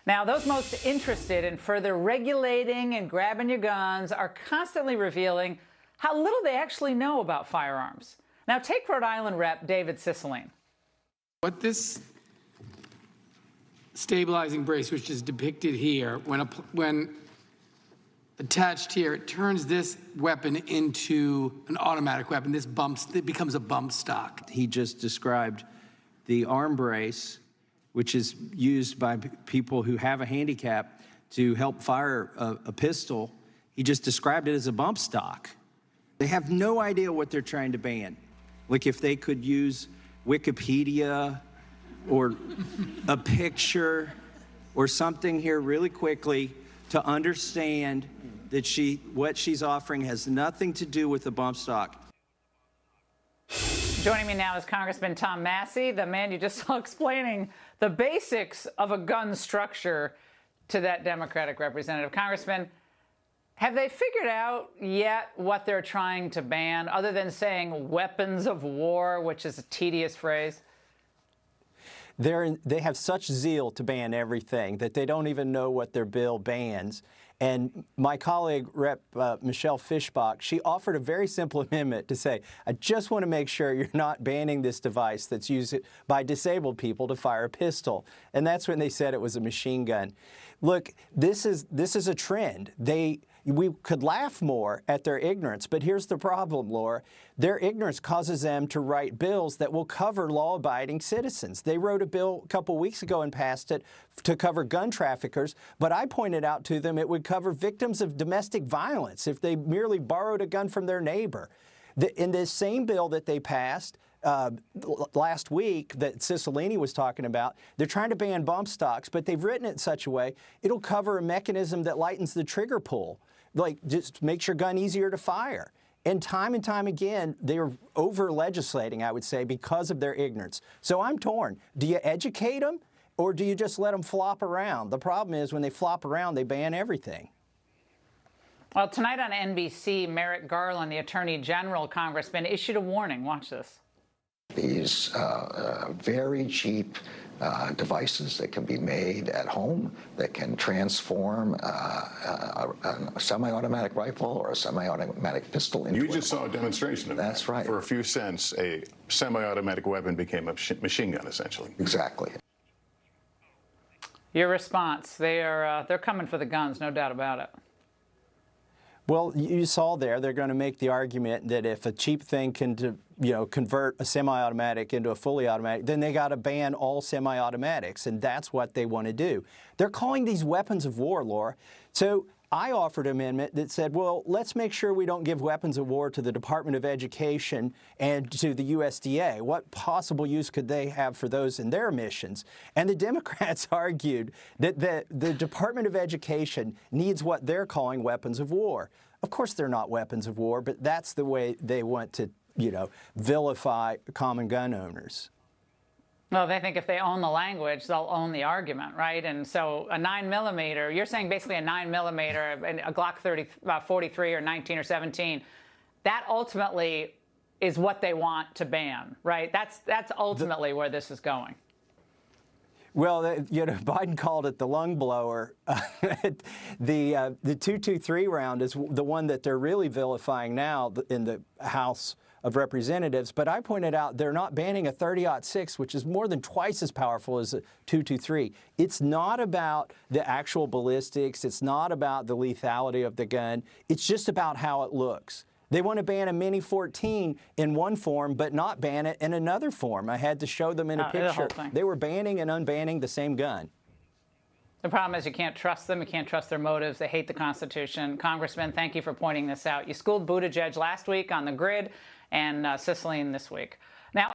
Now, those most interested in further regulating and grabbing your guns are constantly revealing how little they actually know about firearms. Now, take Rhode Island Rep. David Cicilline. What this stabilizing brace, which is depicted here, when attached here, it turns this weapon into an automatic weapon. It becomes a bump stock. He just described the arm brace, which is used by people who have a handicap to help fire a pistol. He just described it as a bump stock. They have no idea what they're trying to ban. Like if they could use Wikipedia or a picture or something here really quickly to understand that what she's offering has nothing to do with the bump stock. Joining me now is Congressman Tom Massie, the man you just saw explaining the basics of a gun structure to that Democratic representative. Congressman, have they figured out yet what they're trying to ban, other than saying weapons of war, which is a tedious phrase? They have such zeal to ban everything that they don't even know what their bill bans. And my colleague, Rep. Michelle Fischbach, she offered a very simple amendment to say, I just want to make sure you're not banning this device that's used by disabled people to fire a pistol. And that's when they said it was a machine gun. Look, this is a trend. We could laugh more at their ignorance, but here's the problem, Laura. Their ignorance causes them to write bills that will cover law-abiding citizens. They wrote a bill a couple weeks ago and passed it to cover gun traffickers, but I pointed out to them it would cover victims of domestic violence if they merely borrowed a gun from their neighbor. In this same bill that they passed last week that Cicilline was talking about, they're trying to ban bump stocks, but they've written it in such a way it'll cover a mechanism that lightens the trigger pull. Like, just makes your gun easier to fire. And time again, they're over-legislating, I would say, because of their ignorance. So I'm torn. Do you educate them, or do you just let them flop around? The problem is when they flop around, they ban everything. Well, tonight on NBC, Merrick Garland, the Attorney General, Congressman, issued a warning. Watch this. These very cheap devices that can be made at home that can transform a semi-automatic rifle or a semi-automatic pistol into You just saw a demonstration of that. That's right. For a few cents, a semi-automatic weapon became a machine gun, essentially. Exactly. Your response? They're coming for the guns, no doubt about it. Well, you saw there, they're going to make the argument that if a cheap thing can, convert a semi-automatic into a fully automatic, then they got to ban all semi-automatics, and that's what they want to do. They're calling these weapons of war, Laura. So I offered an amendment that said, well, let's make sure we don't give weapons of war to the Department of Education and to the USDA. What possible use could they have for those in their missions? And the Democrats argued that the Department of Education needs what they're calling weapons of war. Of course they're not weapons of war, but that's the way they want to, vilify common gun owners. Well, they think if they own the language, they'll own the argument, right? And so a 9mm, you're saying basically a 9mm, a Glock 43 or 19 or 17, that ultimately is what they want to ban, right? That's ultimately where this is going. Well, Biden called it the lung blower. The 223 round is the one that they're really vilifying now in the House of Representatives, but I pointed out they're not banning a 30-06, which is more than twice as powerful as a 223. It's not about the actual ballistics. It's not about the lethality of the gun. It's just about how it looks. They want to ban a Mini 14 in one form, but not ban it in another form. I had to show them in a picture. They were banning and unbanning the same gun. The problem is you can't trust them. You can't trust their motives. They hate the Constitution. Congressman, thank you for pointing this out. You schooled Buttigieg last week on the grid and Cicilline this week. Now,